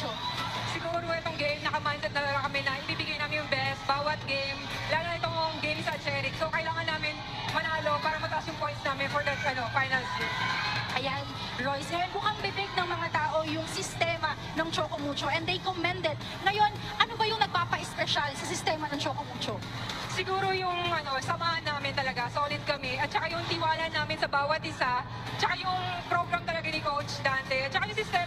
Mucho? Siguro itong game, naka-mindset na lang kami na ibibigay namin yung best bawat game, lalo na itong game sa Cherik. So, kailangan namin manalo para mataas yung points namin for that finals game. Ayan, Royce, ngayon bukang bibig ng mga tao yung sistema ng Choco Mucho and they commended. Ngayon, ano ba yung nagpapa-espesyal sa sistema ng Choco Mucho? Siguro yung samahan namin talaga, solid kami, at saka yung tiwala namin sa bawat isa, at saka yung program talaga ni Coach Dante, at saka yung sistema